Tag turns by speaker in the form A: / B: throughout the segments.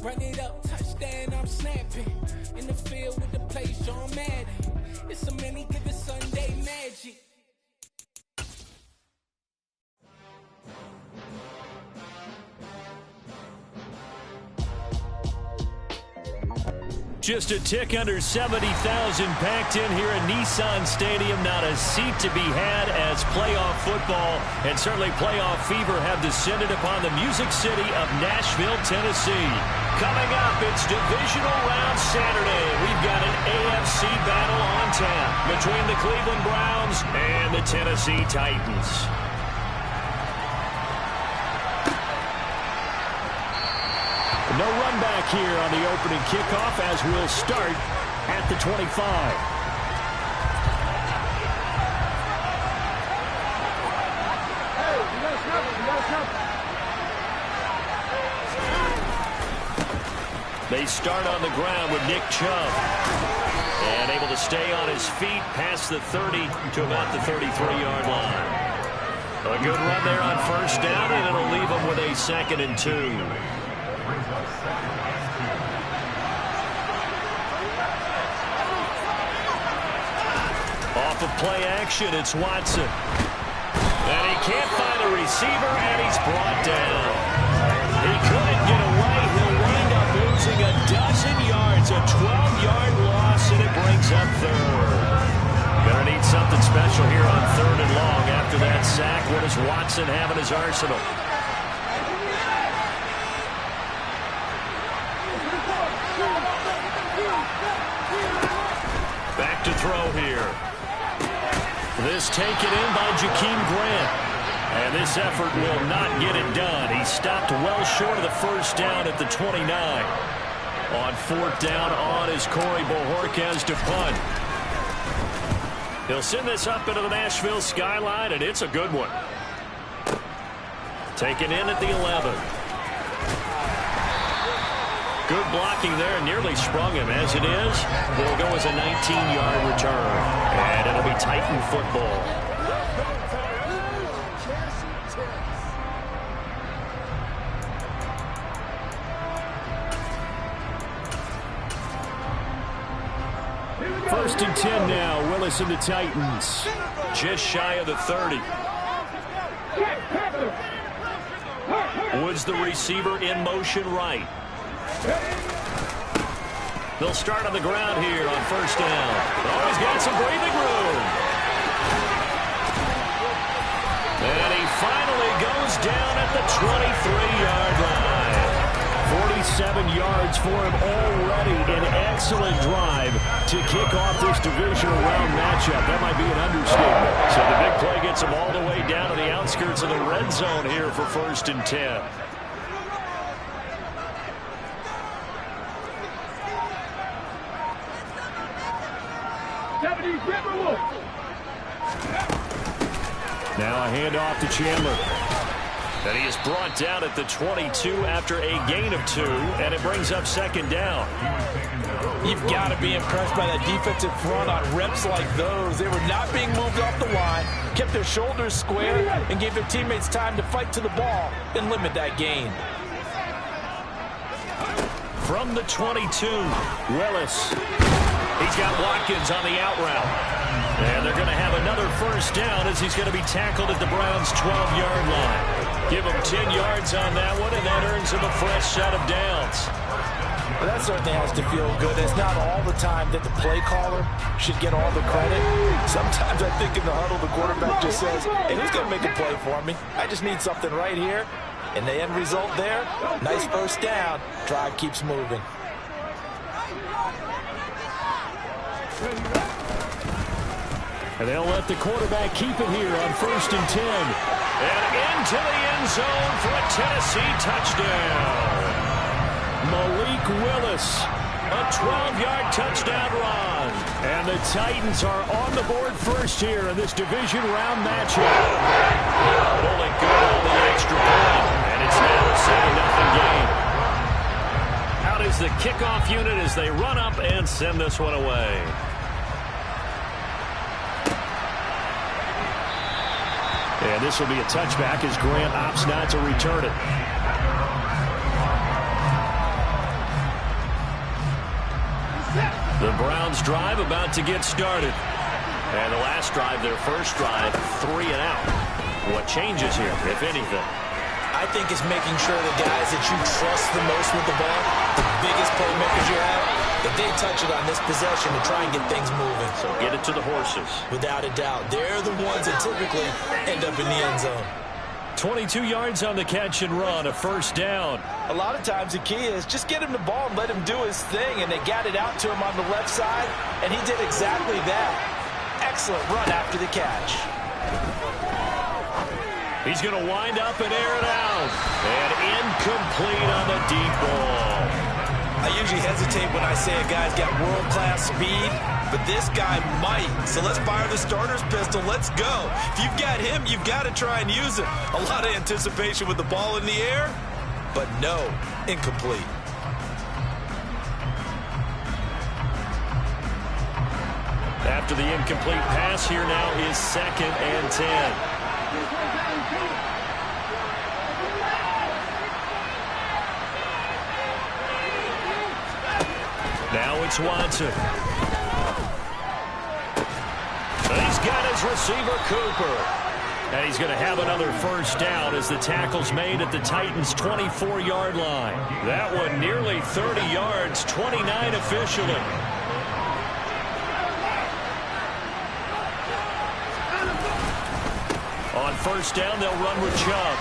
A: Run it up, touchdown, I'm snapping. In the field with the play, John Madden. It's a many given Sunday magic.
B: Just a tick under 70,000 packed in here at Nissan Stadium. Not a seat to be had as playoff football and certainly playoff fever have descended upon the Music City of Nashville, Tennessee. Coming up, it's divisional round Saturday. We've got an AFC battle on tap between the Cleveland Browns and the Tennessee Titans. No run back here on the opening kickoff as we'll start at the 25. They start on the ground with Nick Chubb. And able to stay on his feet past the 30 to about the 33-yard line. A good run there on first down, and it'll leave them with a 2nd and 2. Off of play action, it's Watson. And he can't find a receiver, and he's brought down. He couldn't get away. He'll wind up losing a dozen yards, a 12-yard loss, and it brings up 3rd. Gonna need something special here on 3rd and long after that sack. What does Watson have in his arsenal? Back to throw here. This taken in by Jakeem Grant. And this effort will not get it done. He stopped well short of the first down at the 29. On 4th down on is Corey Bojorquez to punt. He'll send this up into the Nashville skyline, and it's a good one. Taken in at the 11. Good blocking there, nearly sprung him. As it is, it'll go as a 19-yard return. And it'll be Titan football. First and 10 now, Willis and the Titans. Just shy of the 30. Woods the receiver in motion right. They'll start on the ground here on first down. Oh, he's got some breathing room. And he finally goes down at the 23-yard line. 47 yards for him already. An excellent drive to kick off this divisional round matchup. That might be an understatement. So the big play gets him all the way down to the outskirts of the red zone here for first and 10. Now a handoff to Chandler. And he is brought down at the 22 after a gain of 2, and it brings up 2nd down.
C: You've got to be impressed by that defensive front on reps like those. They were not being moved off the line, kept their shoulders square, and gave their teammates time to fight to the ball and limit that gain.
B: From the 22, Willis. He's got Watkins on the out route. And they're going to have another first down as he's going to be tackled at the Browns' 12-yard line. Give him 10 yards on that one, and that earns him a fresh set of downs.
C: Well, that certainly has to feel good. It's not all the time that the play caller should get all the credit. Sometimes I think in the huddle, the quarterback just says, hey, who's going to make a play for me? I just need something right here. And the end result there, nice first down. Drive keeps moving.
B: And they'll let the quarterback keep it here on first and 10. And into the end zone for a Tennessee touchdown. Malik Willis, a 12-yard touchdown run. And the Titans are on the board first here in this division round matchup. Pulling good on the extra point. And it's now a 7-0 game. Out is the kickoff unit as they run up and send this one away. And this will be a touchback as Grant opts not to return it. Browns drive about to get started. And the last drive, their first drive, 3 and out. What changes here, if anything?
C: I think it's making sure the guys that you trust the most with the ball, the biggest playmakers you have, that they touch it on this possession to try and get things moving.
B: So get it to the horses.
C: Without a doubt. They're the ones that typically end up in the end zone.
B: 22 yards on the catch and run, a first down.
C: A lot of times the key is just get him the ball and let him do his thing, and they got it out to him on the left side, and he did exactly that. Excellent run after the catch.
B: He's going to wind up and air it out. And incomplete on the deep ball.
C: I usually hesitate when I say a guy's got world-class speed, but this guy might. So let's fire the starter's pistol. Let's go. If you've got him, you've got to try and use it. A lot of anticipation with the ball in the air, but no, incomplete.
B: After the incomplete pass, here now is 2nd and 10. Now it's Watson. And he's got his receiver, Cooper. And he's going to have another first down as the tackle's made at the Titans' 24-yard line. That one nearly 30 yards, 29 officially. On first down, they'll run with Chubb.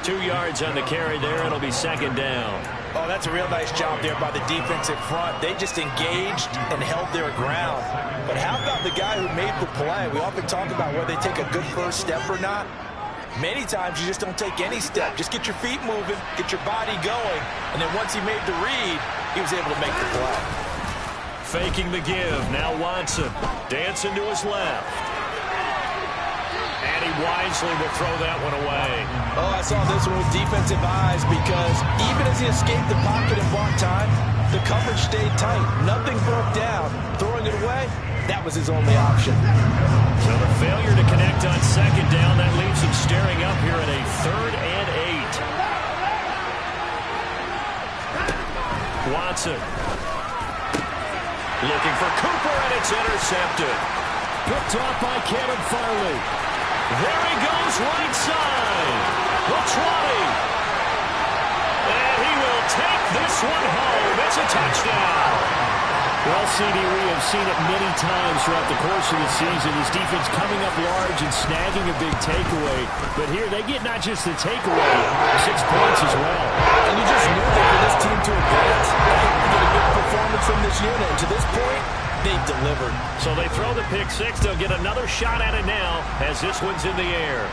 B: 2 yards on the carry there. It'll be 2nd down.
C: Oh, that's a real nice job there by the defensive front. They just engaged and held their ground. But how about the guy who made the play? We often talk about whether they take a good first step or not. Many times you just don't take any step. Just get your feet moving, get your body going, and then once he made the read, he was able to make the play.
B: Faking the give. Now Watson dancing to his left. And he wisely will throw that one away.
C: Oh, I saw this one with defensive eyes because even as he escaped the pocket and bought time, the coverage stayed tight. Nothing broke down. Throwing it away, that was his only option.
B: So the failure to connect on 2nd down, that leaves him staring up here at a 3rd and 8. Watson. Looking for Cooper, and it's intercepted. Picked off by Kevin Farley. There he goes, right side. The 20. And he will take this one home. It's a touchdown. Well, CD, we have seen it many times throughout the course of the season. This defense coming up large and snagging a big takeaway. But here, they get not just the takeaway, 6 points as well.
C: And you just knew that for this team to advance, they had to get a good performance from this unit. And to this point, they've delivered.
B: So they throw the pick 6. They'll get another shot at it now as this one's in the air.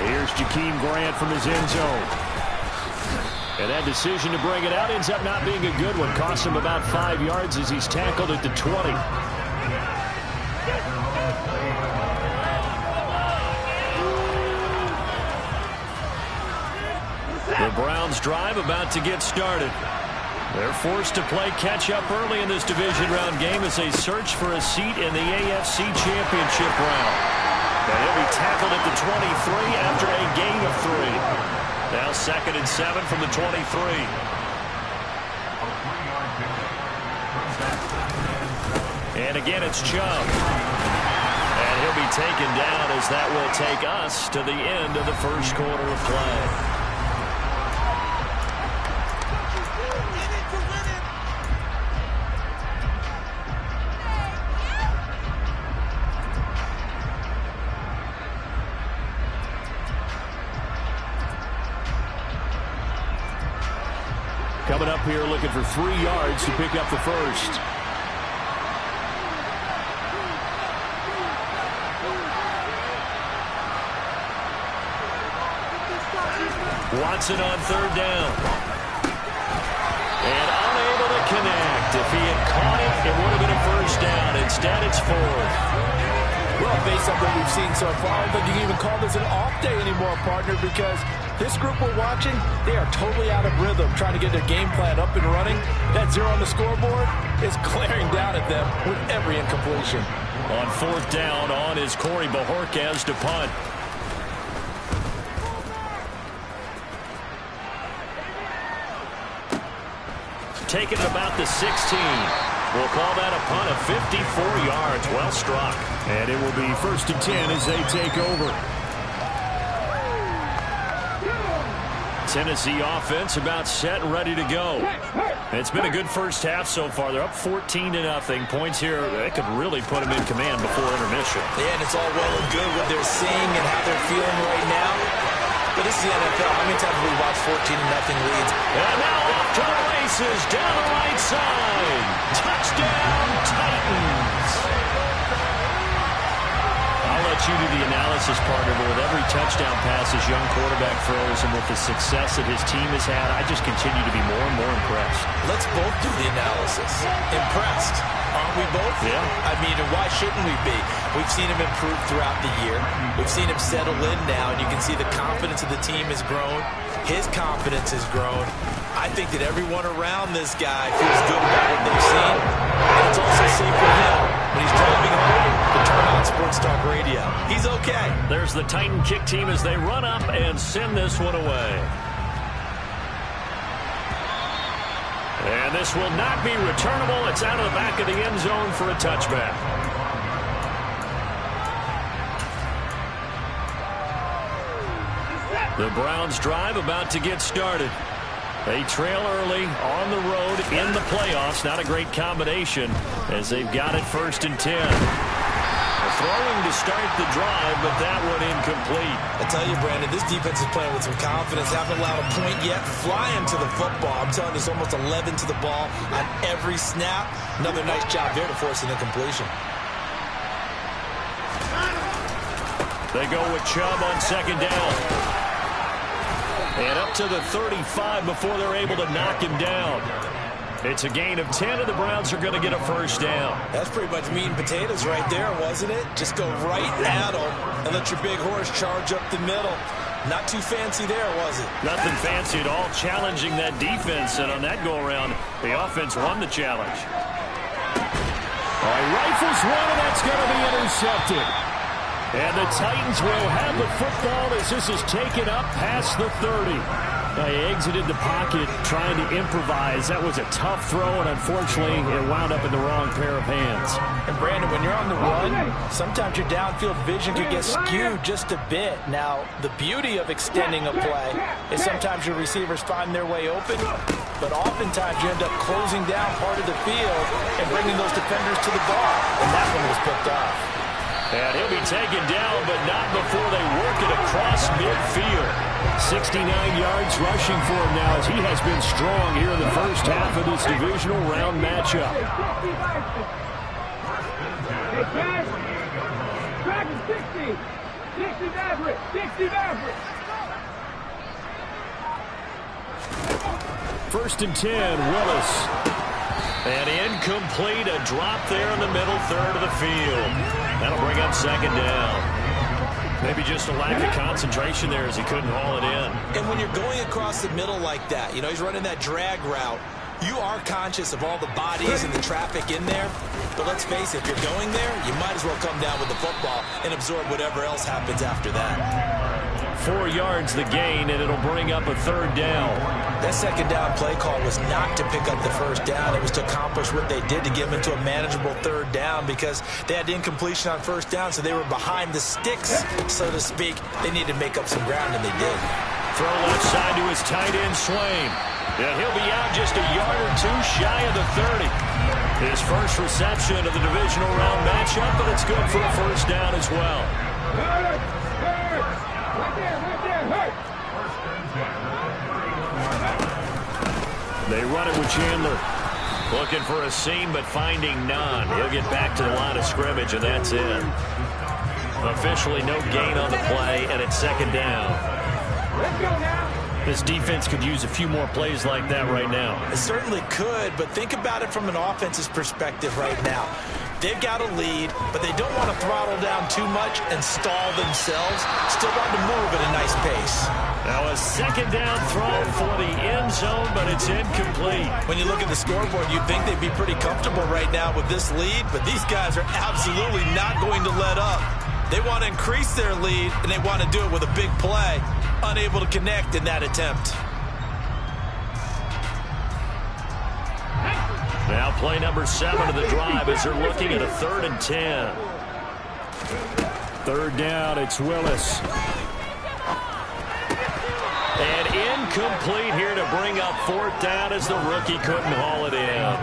B: Here's Jakeem Grant from his end zone. And that decision to bring it out ends up not being a good one. Costs him about 5 yards as he's tackled at the 20. The Browns drive about to get started. They're forced to play catch-up early in this division round game as they search for a seat in the AFC Championship round. And he'll be tackled at the 23 after a gain of 3. Now 2nd and 7 from the 23. And again, it's Chubb. And he'll be taken down as that will take us to the end of the first quarter of play. Coming up here looking for 3 yards to pick up the first. Watson on 3rd down. And unable to connect. If he had caught it, it would have been a first down. Instead, it's 4th.
C: Well, based on what we've seen so far, I don't think you can even call this an off day anymore, partner, because this group we're watching, they are totally out of rhythm, trying to get their game plan up and running. That 0 on the scoreboard is glaring down at them with every incompletion.
B: On 4th down, on is Corey Bojorquez to punt. taken at about the 16. We'll call that a punt of 54 yards. Well struck.
D: And it will be 1st and 10 as they take over.
B: Tennessee offense about set and ready to go. It's been a good first half so far. They're up 14-0. Points here, they could really put them in command before intermission.
C: Yeah, and it's all well and good what they're seeing and how they're feeling right now. But this is the NFL. How many times have we watched 14-0 leads?
B: And now off to the races down the right side. Touchdown, Titans. I'll let you do the analysis, partner, but with every touchdown pass his young quarterback throws and with the success that his team has had, I just continue to be more and more impressed.
C: Let's both do the analysis. Impressed. Aren't we both?
B: Yeah.
C: I mean, and why shouldn't we be? We've seen him improve throughout the year. We've seen him settle in now, and you can see the confidence of the team has grown. His confidence has grown. I think that everyone around this guy feels good about what they've seen. And it's also safe for him when he's driving home to turn on Sports Talk Radio. He's okay.
B: There's the Titan kick team as they run up and send this one away. And this will not be returnable. It's out of the back of the end zone for a touchback. The Browns drive about to get started. They trail early on the road in the playoffs. Not a great combination as they've got it 1st and 10. Throwing to start the drive, but that one incomplete.
C: I tell you, Brandon, this defense is playing with some confidence. Haven't allowed a point yet. Flying to the football. I'm telling you, it's almost 11 to the ball on every snap. Another nice job there to force an incompletion.
B: They go with Chubb on 2nd down. And up to the 35 before they're able to knock him down. It's a gain of 10, and the Browns are going to get a 1st down.
C: That's pretty much meat and potatoes right there, wasn't it? Just go right at them and let your big horse charge up the middle. Not too fancy there, was it?
B: Nothing fancy at all, challenging that defense. And on that go-around, the offense won the challenge.
D: All right, rifles one, and that's going to be intercepted. And the Titans will have the football as this is taken up past the 30. They exited the pocket trying to improvise. That was a tough throw, and unfortunately, it wound up in the wrong pair of hands.
C: And, Brandon, when you're on the run, sometimes your downfield vision can get skewed just a bit. Now, the beauty of extending a play is sometimes your receivers find their way open, but oftentimes you end up closing down part of the field and bringing those defenders to the ball, and that one was picked off.
B: And he'll be taken down, but not before they work it across midfield. 69 yards rushing for him now as he has been strong here in the first half of this divisional round matchup. First and 10, Willis. And incomplete, a drop there in the middle third of the field. That'll bring up 2nd down. Maybe just a lack of concentration there as he couldn't haul it in.
C: And when you're going across the middle like that, you know, he's running that drag route, you are conscious of all the bodies and the traffic in there. But let's face it, if you're going there, you might as well come down with the football and absorb whatever else happens after that.
B: 4 yards the gain, and it'll bring up a 3rd down.
C: That 2nd down play call was not to pick up the 1st down. It was to accomplish what they did to get them into a manageable 3rd down because they had incompletion on 1st down, so they were behind the sticks, so to speak. They needed to make up some ground, and they did.
B: Throw left side to his tight end, Swain. Yeah, he'll be out just a yard or two shy of the 30. His first reception of the divisional round matchup, but it's good for a 1st down as well. They run it with Chandler. Looking for a seam, but finding none. He'll get back to the line of scrimmage, and that's it. Officially no gain on the play, and it's 2nd down.
A: Let's go now.
B: This defense could use a few more plays like that right now.
C: It certainly could, but think about it from an offense's perspective right now. They've got a lead, but they don't want to throttle down too much and stall themselves. Still want to move at a nice pace.
B: Now a 2nd down throw for the end zone, but it's incomplete.
C: When you look at the scoreboard, you'd think they'd be pretty comfortable right now with this lead, but these guys are absolutely not going to let up. They want to increase their lead, and they want to do it with a big play. Unable to connect in that attempt.
B: Now play number 7 of the drive as they're looking at a 3rd and 10.
D: 3rd down, it's Willis.
B: And incomplete here to bring up 4th down as the rookie couldn't haul it in.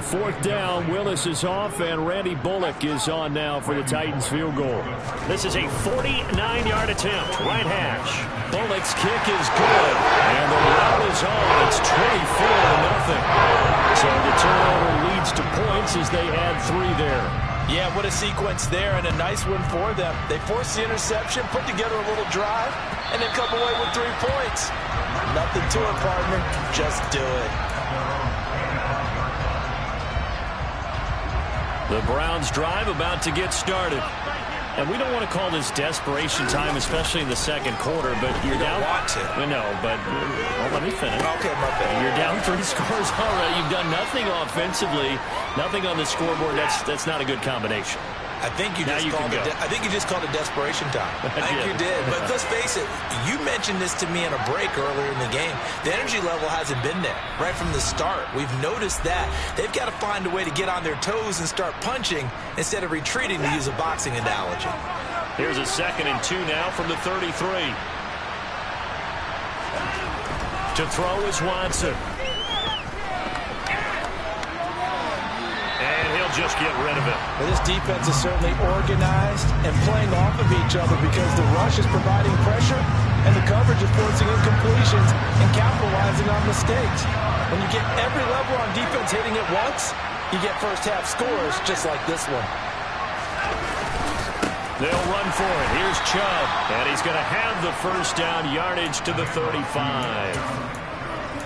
D: 4th down, Willis is off, and Randy Bullock is on now for the Titans field goal.
B: This is a 49-yard attempt, right hash. Bullock's kick is good, and the route is on. It's 24-0.
D: So the turnover leads to points as they add 3 there.
C: Yeah, what a sequence there, and a nice one for them. They forced the interception, put together a little drive, and then come away with 3 points. Nothing to it, partner. Just do it.
B: The Browns drive about to get started. And we don't want to call this desperation time, especially in the second quarter, but you're down.
C: Want to.
B: No, but let me finish.
C: Okay, my bad.
B: You're down 3 scores already. You've done nothing offensively, nothing on the scoreboard. That's not a good combination.
C: I think you just called it desperation time. I think you did. But let's face it, you mentioned this to me in a break earlier in the game. The energy level hasn't been there right from the start. We've noticed that. They've got to find a way to get on their toes and start punching instead of retreating, to use a boxing analogy.
B: Here's a 2nd and 2 now from the 33. To throw is Watson. Just get rid of it.
C: Well, this defense is certainly organized and playing off of each other because the rush is providing pressure and the coverage is forcing incompletions and capitalizing on mistakes. When you get every level on defense hitting at once, you get first half scores just like this one.
B: They'll run for it. Here's Chubb, and he's going to have the first down, yardage to the 35.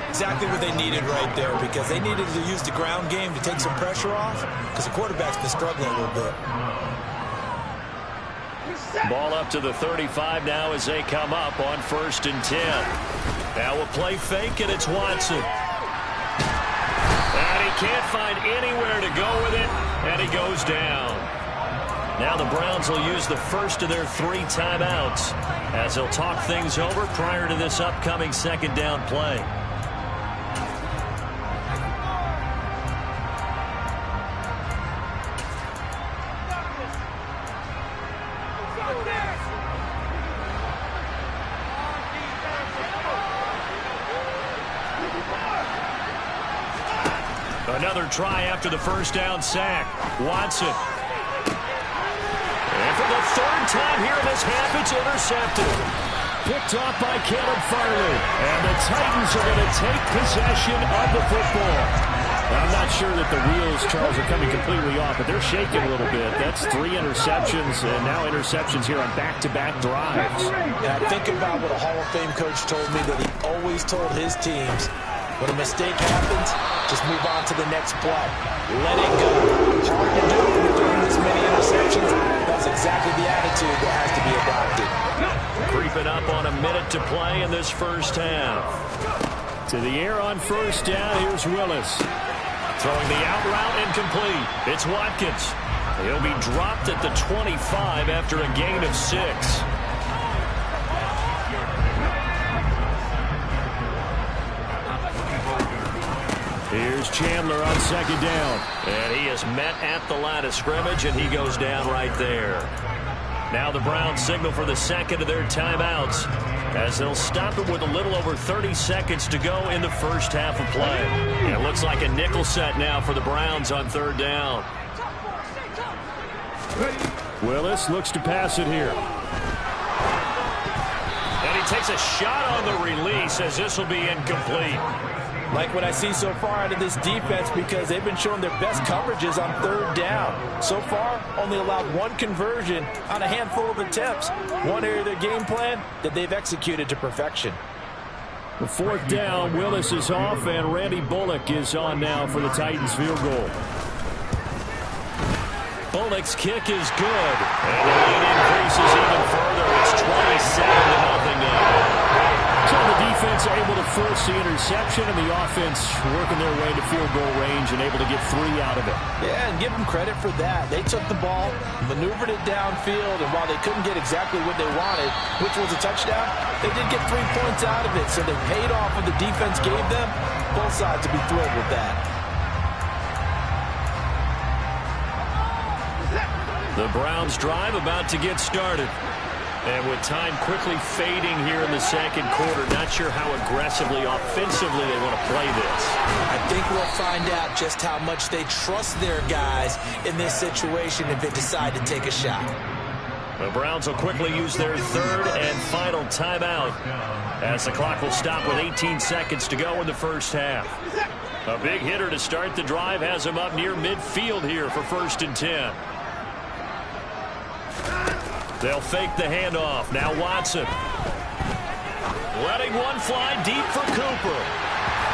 C: Exactly what they needed right there, because they needed to use the ground game to take some pressure off, because the quarterback's been struggling a little bit.
B: Ball up to the 35 now as they come up on 1st and 10. Now we'll play fake, and it's Watson. And he can't find anywhere to go with it, and he goes down. Now the Browns will use the first of their 3 timeouts as they'll talk things over prior to this upcoming 2nd down play. Another try after the first down sack. Watson. And for the 3rd time here in this half, it's intercepted.
D: Picked off by Caleb Farley. And the Titans are going to take possession of the football. Now, I'm not sure that the wheels, Charles, are coming completely off, but they're shaking a little bit. That's 3 interceptions, and now interceptions here on back-to-back drives.
C: And I think about what a Hall of Fame coach told me that he always told his teams, when a mistake happens, just move on to the next play. Let it go. Hard to do when you're throwing this many interceptions. That's exactly the attitude that has to be adopted.
B: Creeping up on a minute to play in this first half.
D: To the air on 1st down, here's Willis.
B: Throwing the out route incomplete. It's Watkins. He'll be dropped at the 25 after a gain of 6.
D: Here's Chandler on 2nd down.
B: And he is met at the line of scrimmage, and he goes down right there. Now the Browns signal for the 2nd of their timeouts as they'll stop it with a little over 30 seconds to go in the first half of play. And it looks like a nickel set now for the Browns on 3rd down.
D: Willis looks to pass it here.
B: And he takes a shot on the release as this will be incomplete.
C: Like what I see so far out of this defense, because they've been showing their best coverages on 3rd down. So far, only allowed 1 conversion on a handful of attempts. One area of their game plan that they've executed to perfection.
D: The 4th down, Willis is off, and Randy Bullock is on now for the Titans field goal.
B: Bullock's kick is good. And the lead increases even further. It's 27-0 now.
D: So the defense able to force the interception. interception, and the offense working their way to field goal range and able to get 3 out of it.
C: Yeah, and give them credit for that. They took the ball, maneuvered it downfield, and while they couldn't get exactly what they wanted, which was a touchdown, they did get 3 points out of it, so they paid off what the defense gave them. Both sides to be thrilled with that.
D: The Browns drive about to get started. And with time quickly fading here in the second quarter, not sure how aggressively, offensively they want to play this.
C: I think we'll find out just how much they trust their guys in this situation if they decide to take a shot.
D: The Browns will quickly use their third and final timeout as the clock will stop with 18 seconds to go in the first half. A big hitter to start the drive has him up near midfield here for 1st and 10. They'll fake the handoff. Now Watson. Letting one fly deep for Cooper.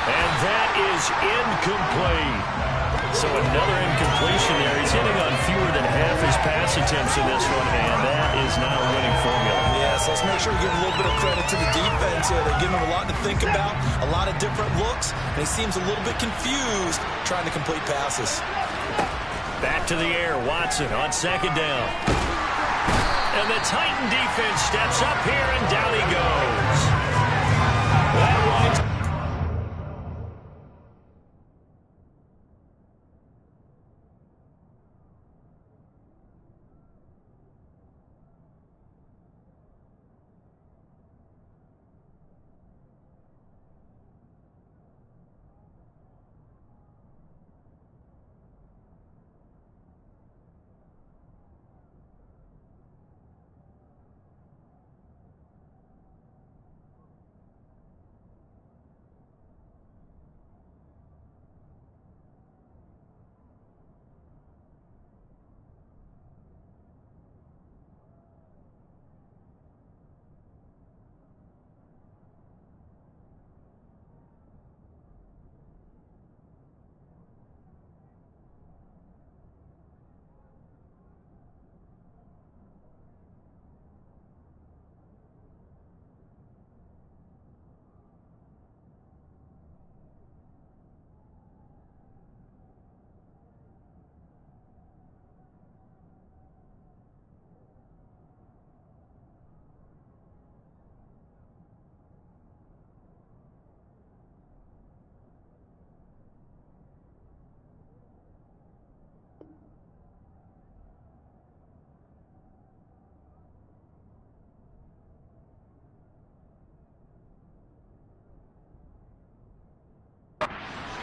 D: And that is incomplete. So another incompletion there. He's hitting on fewer than half his pass attempts in this one, and that is not a winning formula.
C: Yes, let's make sure we give a little bit of credit to the defense here. They give him a lot to think about, a lot of different looks, and he seems a little bit confused trying to complete passes.
D: Back to the air. Watson on 2nd down. And the Titan defense steps up here, and down he goes. That winds.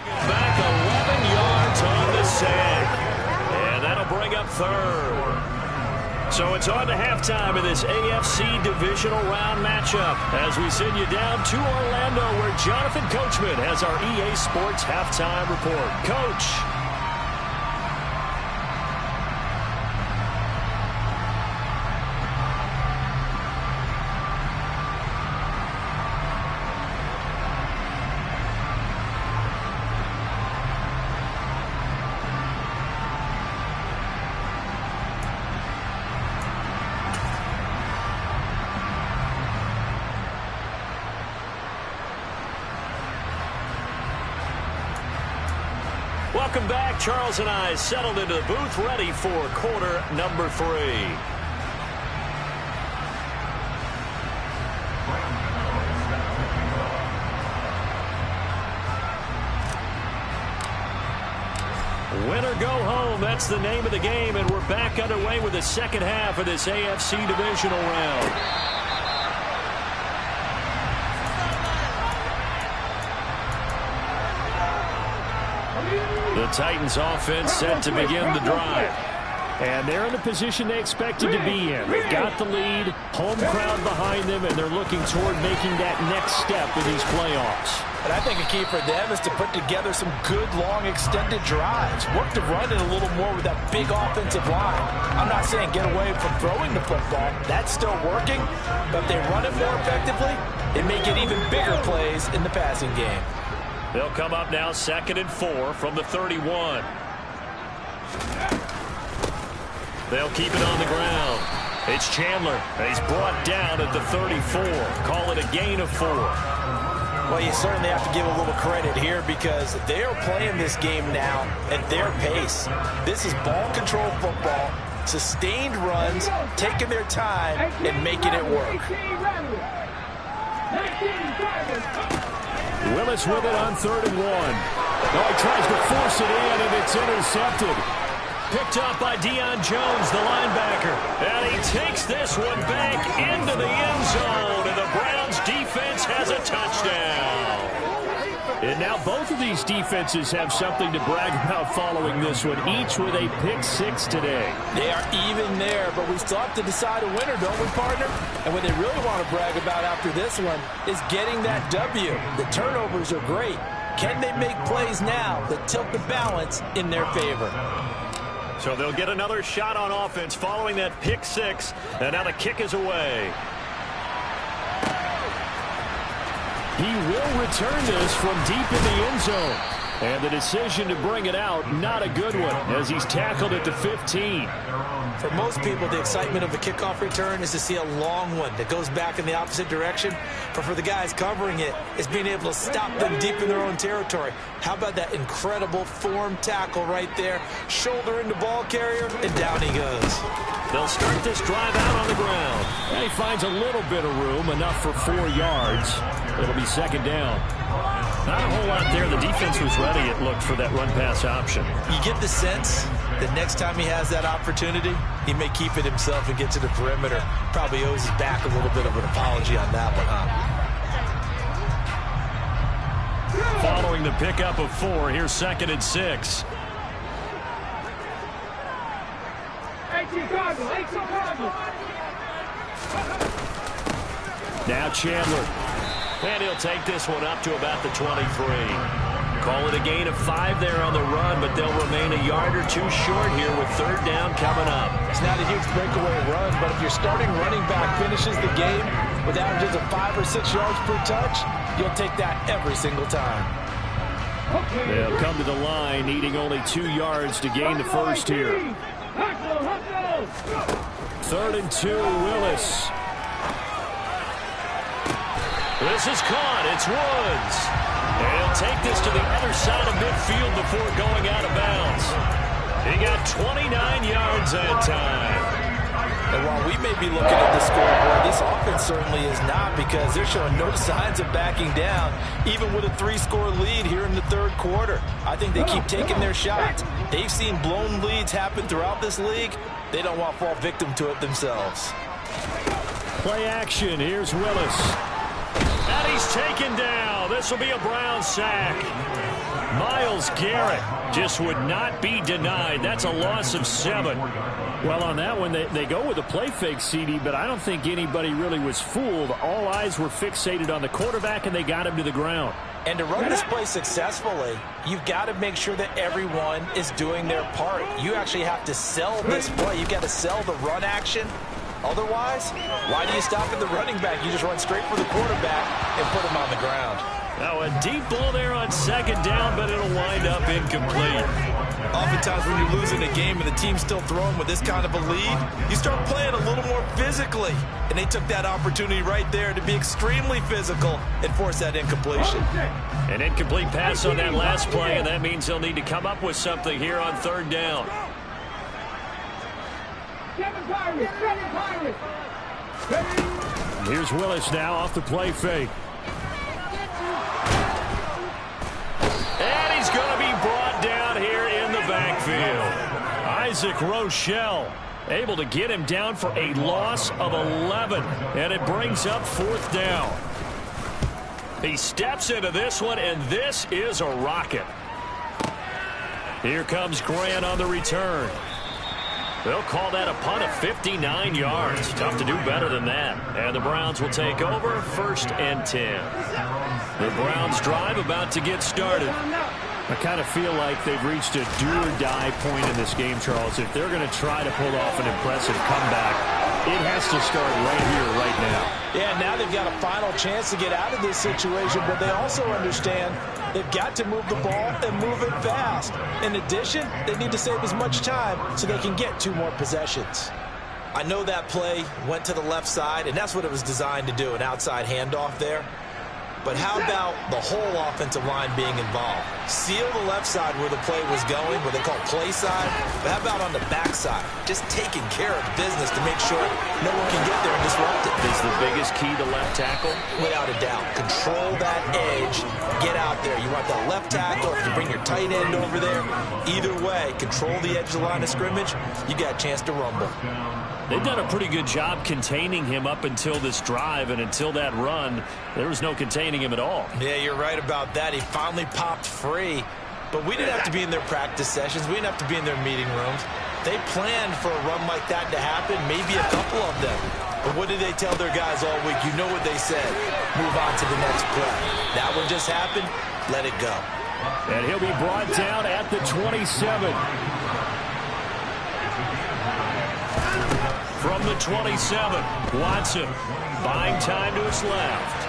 D: Back 11 yards on the sack. And that'll bring up 3rd. So it's on to halftime in this AFC divisional round matchup as we send you down to Orlando where Jonathan Coachman has our EA Sports halftime report. Coach. Welcome back. Charles and I settled into the booth ready for quarter number 3. Win or go home, that's the name of the game, and we're back underway with the second half of this AFC divisional round. The Titans offense set to begin the drive. And they're in the position they expected to be in. They've got the lead, home crowd behind them, and they're looking toward making that next step in these playoffs.
C: And I think a key for them is to put together some good, long, extended drives. Work to run it a little more with that big offensive line. I'm not saying get away from throwing the football. That's still working. But if they run it more effectively, they may get even bigger plays in the passing game.
D: They'll come up now 2nd and 4 from the 31. They'll keep it on the ground. It's Chandler. He's brought down at the 34. Call it a gain of 4.
C: Well, you certainly have to give a little credit here because they are playing this game now at their pace. This is ball control football, sustained runs, taking their time and making it work.
D: Willis with it on 3rd and 1. No, he tries to force it in, and it's intercepted. Picked up by Deion Jones, the linebacker. And he takes this one back into the end zone, and the Browns defense has a touchdown. And now both of these defenses have something to brag about following this one, each with a pick 6 today.
C: They are even there, but we still have to decide a winner, don't we, partner? And what they really want to brag about after this one is getting that W. The turnovers are great. Can they make plays now that tilt the balance in their favor?
B: So they'll get another shot on offense following that pick 6, and now the kick is away.
D: He will return this from deep in the end zone. And the decision to bring it out, not a good one, as he's tackled at the 15.
C: For most people, the excitement of a kickoff return is to see a long one that goes back in the opposite direction. But for the guys covering it, it's being able to stop them deep in their own territory. How about that incredible form tackle right there? Shoulder into ball carrier, and down he goes.
B: They'll start this drive out on the ground.
D: And he finds a little bit of room, enough for 4 yards. It'll be 2nd down.
B: Not a whole lot there. The defense was ready, it looked, for that run-pass option.
C: You get the sense that next time he has that opportunity, he may keep it himself and get to the perimeter. Probably owes his back a little bit of an apology on that one, huh?
B: Following the pickup of 4, here's 2nd and 6.
D: Now Chandler.
B: And he'll take this one up to about the 23. Call it a gain of 5 there on the run, but they'll remain a yard or 2 short here with 3rd down coming up.
C: It's not a huge breakaway run, but if your starting running back finishes the game with averages of 5 or 6 yards per touch, you'll take that every single time.
D: They'll come to the line, needing only 2 yards to gain the first here. 3rd and 2, Willis.
B: This is caught. It's Woods. And he'll take this to the other side of midfield before going out of bounds. He got 29 yards that time.
C: And while we may be looking at the scoreboard, this offense certainly is not, because they're showing no signs of backing down, even with a 3-score lead here in the 3rd quarter. I think they keep taking their shots. They've seen blown leads happen throughout this league. They don't want to fall victim to it themselves.
D: Play action. Here's Willis.
B: And he's taken down. This will be a Brown sack. Myles Garrett just would not be denied. That's a loss of 7.
D: Well, on that one, they go with a play fake, CD, but I don't think anybody really was fooled. All eyes were fixated on the quarterback, and they got him to the ground.
C: And to run this play successfully, you've got to make sure that everyone is doing their part. You actually have to sell this play. You've got to sell the run action. Otherwise, why do you stop at the running back? You just run straight for the quarterback and put him on the ground.
B: Now a deep ball there on 2nd down, but it'll wind up incomplete.
C: Oftentimes when you're losing a game and the team's still throwing with this kind of a lead, you start playing a little more physically. And they took that opportunity right there to be extremely physical and force that incompletion.
B: An incomplete pass on that last play, and that means they'll need to come up with something here on 3rd down.
D: Here's Willis now off the play fake.
B: And he's going to be brought down here in the backfield.
D: Isaac Rochelle able to get him down for a loss of 11. And it brings up 4th down.
B: He steps into this one, and this is a rocket.
D: Here comes Grant on the return.
B: They'll call that a punt of 59 yards. Tough to do better than that. And the Browns will take over 1st and 10. The Browns drive about to get started.
D: I kind of feel like they've reached a do-or-die point in this game, Charles. If they're going to try to pull off an impressive comeback, it has to start right here, right now.
C: Yeah, now they've got a final chance to get out of this situation, but they also understand they've got to move the ball and move it fast. In addition, they need to save as much time so they can get 2 more possessions. I know that play went to the left side, and that's what it was designed to do, an outside handoff there. but how about the whole offensive line being involved? Seal the left side where the play was going, what they call play side, but how about on the back side? Just taking care of business to make sure no one can get there and disrupt it.
B: Is the biggest key to left tackle?
C: Without a doubt. Control that edge. Get out there. You want that left tackle. If you bring your tight end over there, either way, control the edge of the line of scrimmage, you got a chance to rumble.
B: They've done a pretty good job containing him up until this drive, and until that run, there was no containing him at all.
C: Yeah, you're right about that. He finally popped free, but we didn't have to be in their practice sessions. We didn't have to be in their meeting rooms. They planned for a run like that to happen, maybe a couple of them. But what did they tell their guys all week? You know what they said. Move on to the next play. That one just happened. Let it go.
B: And he'll be brought down at the 27. From the 27, Watson buying time to his left.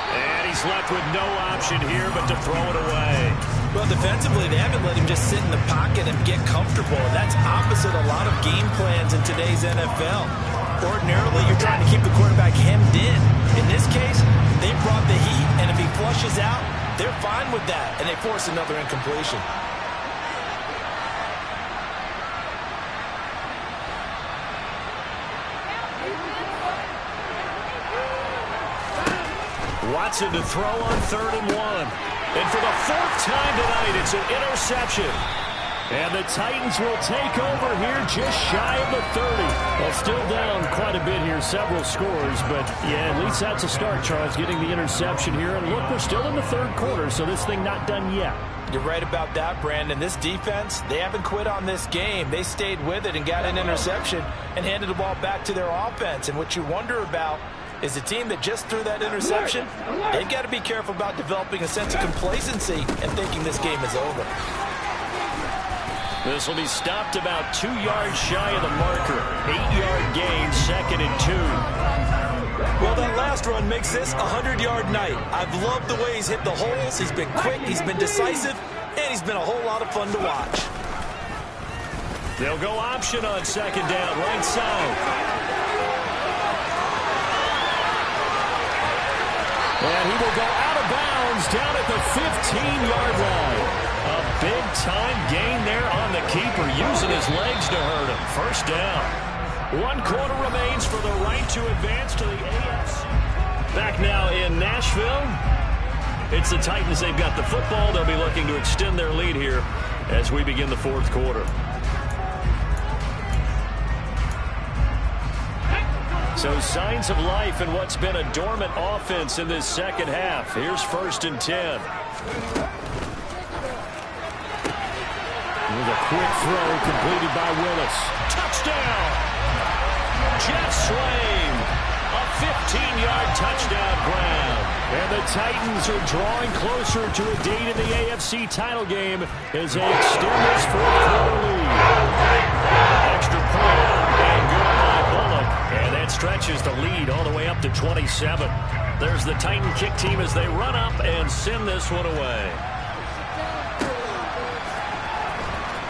B: And he's left with no option here but to throw it away.
C: Well, defensively, they haven't let him just sit in the pocket and get comfortable. And that's opposite a lot of game plans in today's NFL. Ordinarily, you're trying to keep the quarterback hemmed in. In this case, they brought the heat, and if he flushes out, they're fine with that, and they force another incompletion.
B: Watson to throw on 3rd and 1. And for the 4th time tonight, it's an interception. And the Titans will take over here just shy of the 30. Well, still down quite a bit here, several scores. But, yeah, at least that's a start, Charles, getting the interception here. And look, we're still in the 3rd quarter, so this thing not done yet.
C: You're right about that, Brandon. This defense, they haven't quit on this game. They stayed with it and got an interception and handed the ball back to their offense. And what you wonder about is a team that just threw that interception, they've got to be careful about developing a sense of complacency and thinking this game is over.
B: This will be stopped about 2 yards shy of the marker. 8-yard gain, 2nd and 2.
C: Well, that last run makes this a 100-yard night. I've loved the way he's hit the holes. He's been quick, he's been decisive, and he's been a whole lot of fun to watch.
B: They'll go option on 2nd down, right side. And he will go out of bounds down at the 15-yard line. A big-time gain there on the keeper, using his legs to hurt him. 1st down. 1 quarter remains for the right to advance to the AFC. Back now in Nashville. It's the Titans. They've got the football. They'll be looking to extend their lead here as we begin the 4th quarter. So signs of life in what's been a dormant offense in this 2nd half. Here's 1st and 10. With a quick throw completed by Willis. Touchdown! Jeff Swain. A 15-yard touchdown grab. And the Titans are drawing closer to a date in the AFC title game as they extend this 4th quarter lead. Extra point and good by Bullock. And that stretches the lead all the way up to 27. There's the Titan kick team as they run up and send this one away.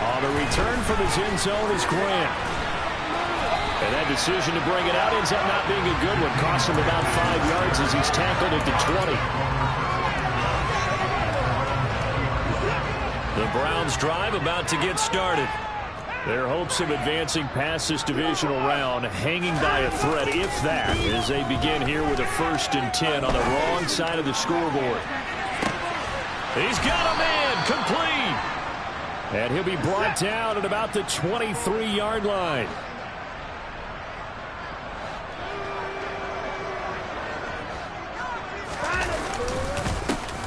B: On the return from his end zone is Grant. And that decision to bring it out ends up not being a good one. Costs him about 5 yards as he's tackled at the 20. The Browns drive about to get started. Their hopes of advancing past this divisional round hanging by a thread, if that, as they begin here with a 1st and 10 on the wrong side of the scoreboard. He's got a man, complete. And he'll be brought down at about the 23-yard line.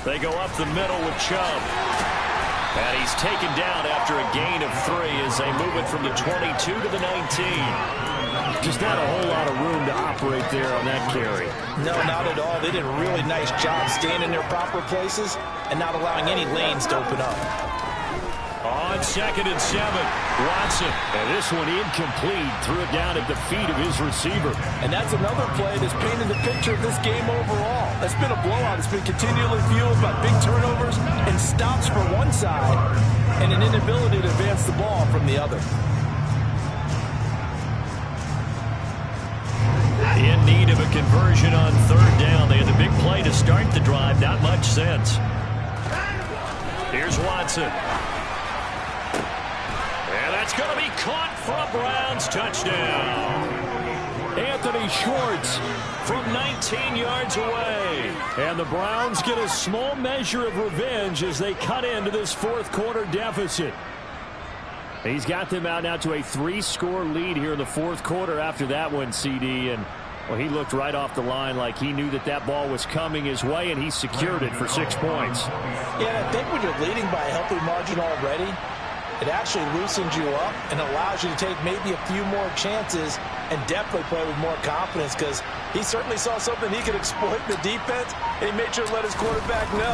B: They go up the middle with Chubb. And he's taken down after a gain of 3 as they move it from the 22 to the 19. Just not a whole lot of room to operate there on that carry.
C: No, not at all. They did a really nice job staying in their proper places and not allowing any lanes to open up.
B: On 2nd and 7, Watson. And this one incomplete. Threw it down at the feet of his receiver.
C: And that's another play that's painted the picture of this game overall. It's been a blowout. It's been continually fueled by big turnovers and stops for one side and an inability to advance the ball from the other.
B: In need of a conversion on 3rd down. They had the big play to
D: start the drive, not much sense. Here's Watson. And that's going to be caught for a Browns touchdown. Anthony Schwartz from 19 yards away. And the Browns get a small measure of revenge as they cut into this fourth quarter deficit. He's got them out now to a 3-score lead here in the fourth quarter after that one, CD. And well, he looked right off the line like he knew that that ball was coming his way, and he secured it for 6 points.
C: Yeah, I think when you're leading by a healthy margin already, it actually loosens you up and allows you to take maybe a few more chances and definitely play with more confidence, because he certainly saw something he could exploit in the defense, and he made sure to let his quarterback know,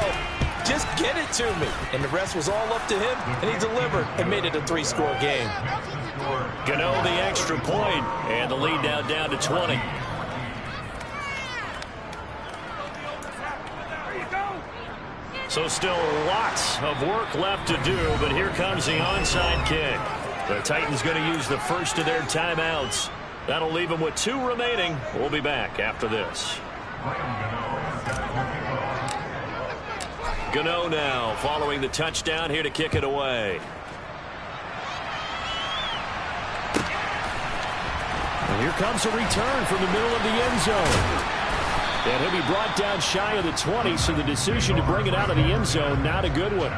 C: just get it to me. And the rest was all up to him, and he delivered and made it a 3-score game.
D: Gano the extra point, and the lead now down to 20. So still lots of work left to do, but here comes the onside kick. The Titans going to use the first of their timeouts. That'll leave them with 2 remaining. We'll be back after this. Gano now following the touchdown here to kick it away.
B: And here comes a return from the middle of the end zone. And he'll be brought down shy of the 20, so the decision to bring it out of the end zone, not a good one.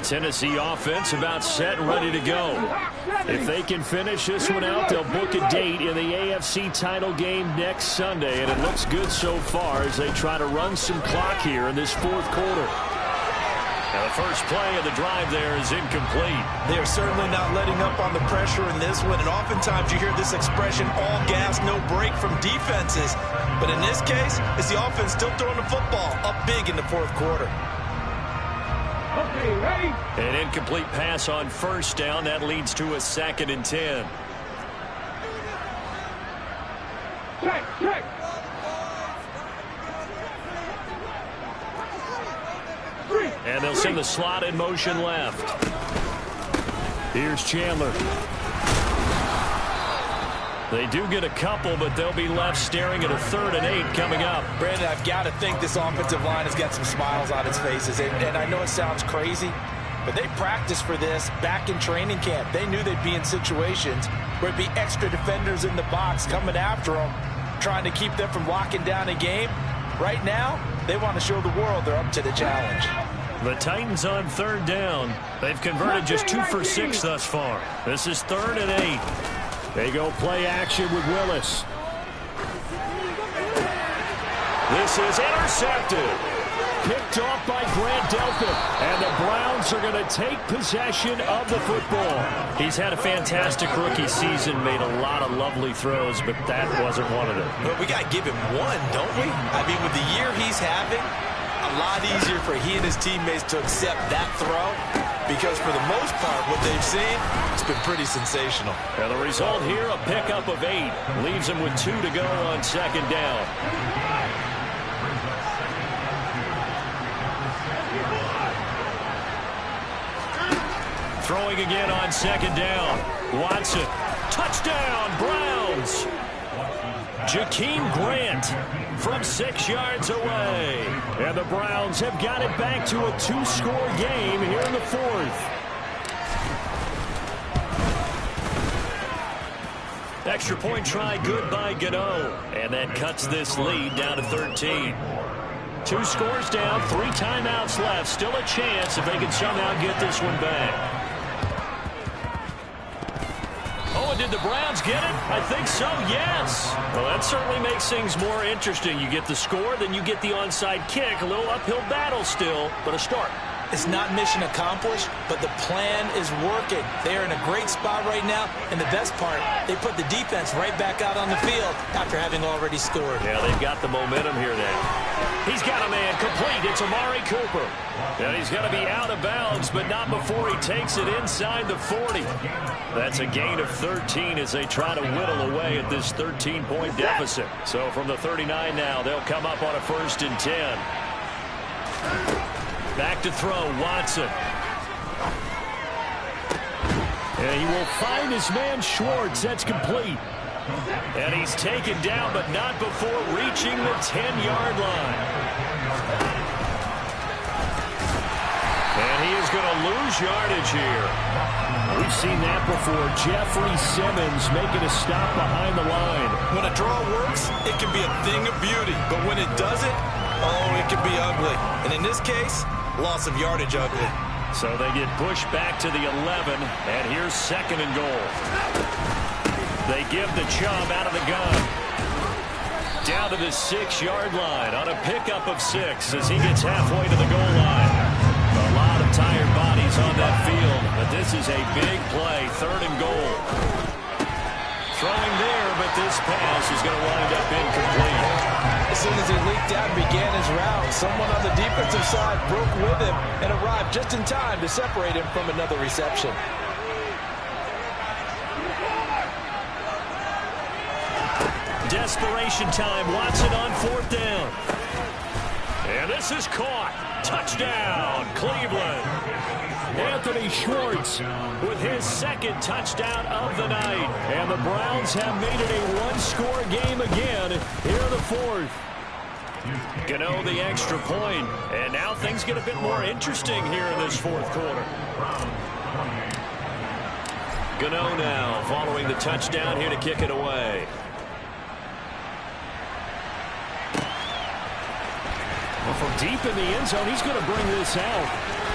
D: Tennessee offense about set and ready to go. If they can finish this one out, they'll book a date in the AFC title game next Sunday, and it looks good so far as they try to run some clock here in this fourth quarter. Now the first play of the drive there is incomplete.
C: They are certainly not letting up on the pressure in this one, and oftentimes you hear this expression, all gas, no break from defenses. But in this case, it's the offense still throwing the football up big in the fourth quarter.
A: Okay, ready?
D: An incomplete pass on first down. That leads to a 2nd and 10.
A: Check.
D: And they'll send the slot in motion left.
B: Here's Chandler.
D: They do get a couple, but they'll be left staring at a 3rd and 8 coming up.
C: Brandon, I've got to think this offensive line has got some smiles on its faces. And I know it sounds crazy, but they practiced for this back in training camp. They knew they'd be in situations where it'd be extra defenders in the box coming after them, trying to keep them from locking down a game. Right now, they want to show the world they're up to the challenge.
D: The Titans on 3rd down. They've converted just 2 for 6 thus far. This is 3rd and 8.
B: They go play action with Willis.
D: This is intercepted.
B: Picked off by Grant Delpit. And the Browns are going to take possession of the football.
D: He's had a fantastic rookie season, made a lot of lovely throws, but that wasn't one of them.
C: But we got to give him one, don't we? I mean, with the year he's having, a lot easier for he and his teammates to accept that throw, because for the most part, what they've seen, it's been pretty sensational.
D: And the result here, a pickup of 8. Leaves him with 2 to go on 2nd down. Throwing again on 2nd down. Watson. Touchdown, Browns. Jakeem Grant from 6 yards away.
B: And the Browns have got it back to a 2-score game here in the fourth.
D: Extra point try good by Gano. And that cuts this lead down to 13. 2 scores down, 3 timeouts left. Still a chance if they can somehow get this one back. Oh, and did the Browns get it? I think so, yes. Well, that certainly makes things more interesting. You get the score, then you get the onside kick. A little uphill battle still, but a start.
C: It's not mission accomplished, but the plan is working. They're in a great spot right now, and the best part, they put the defense right back out on the field after having already scored.
B: Yeah, they've got the momentum here now. He's got a man complete. It's Amari Cooper. And he's going to be out of bounds, but not before he takes it inside the 40. That's a gain of 13 as they try to whittle away at this 13-point deficit. So from the 39 now, they'll come up on a 1st and 10. Back to throw, Watson. And he will find his man Schwartz. That's complete. And he's taken down, but not before reaching the 10-yard line. And he is going to lose yardage here. We've seen that before. Jeffrey Simmons making a stop behind the line.
C: When a draw works, it can be a thing of beauty. But when it doesn't, oh, it can be ugly. And in this case, loss of yardage ugly.
B: So they get pushed back to the 11, and here's 2nd and goal. They give the Chubb out of the gun. Down to the 6-yard line on a pickup of 6 as he gets halfway to the goal line. A lot of tired bodies on that field, but this is a big play, 3rd and goal. Throwing there, but this pass is going to wind up incomplete.
C: As soon as he leaked out and began his route, someone on the defensive side broke with him and arrived just in time to separate him from another reception.
B: Desperation time. Watson on 4th down. And this is caught. Touchdown, Cleveland. Anthony Schwartz with his 2nd touchdown of the night. And the Browns have made it a 1-score game again here in the 4th. Gano the extra point. And now things get a bit more interesting here in this 4th quarter. Gano now following the touchdown here to kick it away. Well, from deep in the end zone, he's going to bring this out.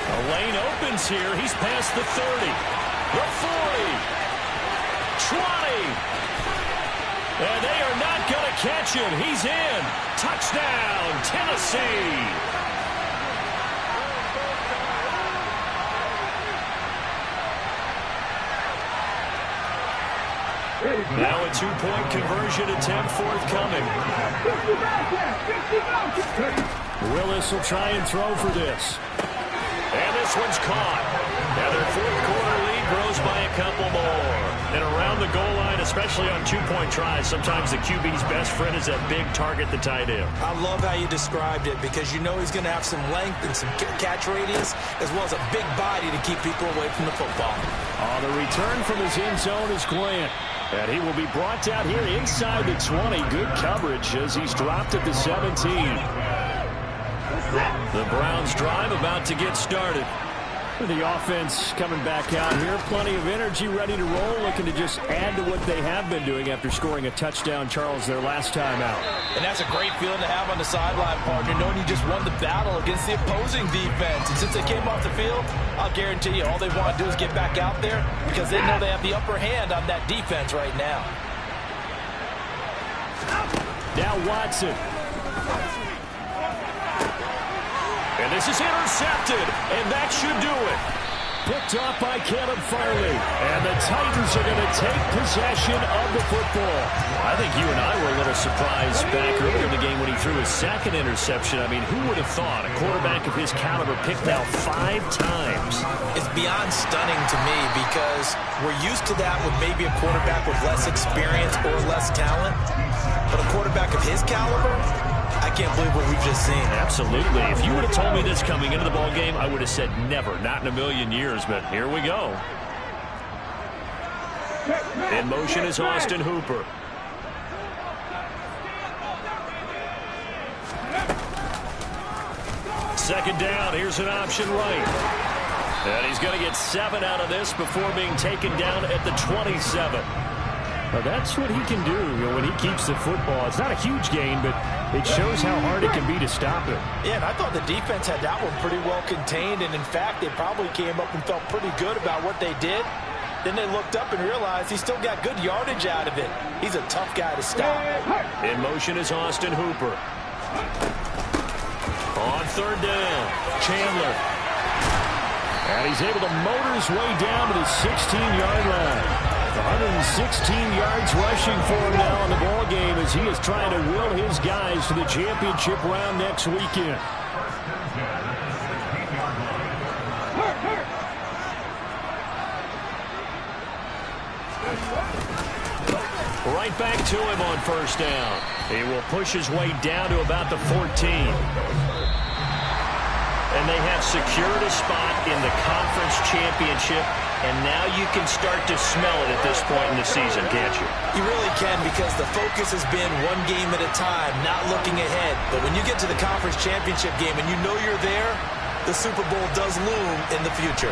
B: A lane opens here. He's past the 30, the 40, 20. And they are not going to catch him. He's in. Touchdown, Tennessee. Now a 2-point conversion attempt forthcoming. Willis will try and throw for this. And this one's caught. Now their 4th quarter lead grows by a couple more. And around the goal line, especially on 2-point tries, sometimes the QB's best friend is that big target, the tight end.
C: I love how you described it because you know he's going to have some length and some catch radius as well as a big body to keep people away from the football.
B: The return from his end zone is Grant. And he will be brought down here inside the 20. Good coverage as he's dropped at the 17. The Browns drive about to get started. The offense coming back out here. Plenty of energy, ready to roll, looking to just add to what they have been doing after scoring a touchdown, Charles, their last time out.
C: And that's a great feeling to have on the sideline, partner, knowing you just won the battle against the opposing defense. And since they came off the field, I'll guarantee you all they want to do is get back out there because they know they have the upper hand on that defense right now.
B: Now Watson. And this is intercepted, and that should do it. Picked off by Caleb Farley. And the Titans are going to take possession of the football. I think you and I were a little surprised back earlier in the game when he threw his 2nd interception. I mean, who would have thought a quarterback of his caliber picked out 5 times?
C: It's beyond stunning to me because we're used to that with maybe a quarterback with less experience or less talent. But a quarterback of his caliber, I can't believe what we've just seen.
B: Absolutely. If you would have told me this coming into the ball game, I would have said never, not in a million years. But here we go. In motion is Austin Hooper. Second down. Here's an option right. And he's going to get 7 out of this before being taken down at the 27. Well, that's what he can do, when he keeps the football. It's not a huge gain, but it shows how hard it can be to stop him.
C: Yeah, and I thought the defense had that one pretty well contained, and in fact, they probably came up and felt pretty good about what they did. Then they looked up and realized he still got good yardage out of it. He's a tough guy to stop.
B: In motion is Austin Hooper. On 3rd down, Chandler.
D: And he's able to motor his way down to the 16-yard line. 116 yards rushing for him now in the ball game as he is trying to will his guys to the championship round next weekend. Right back to him on first down. He will push his way down to about the 14. And they have secured a spot in the conference championship, and now you can start to smell it at this point in the season, can't you?
C: You really can, because the focus has been one game at a time, not looking ahead. But when you get to the conference championship game and you know you're there, the Super Bowl does loom in the future.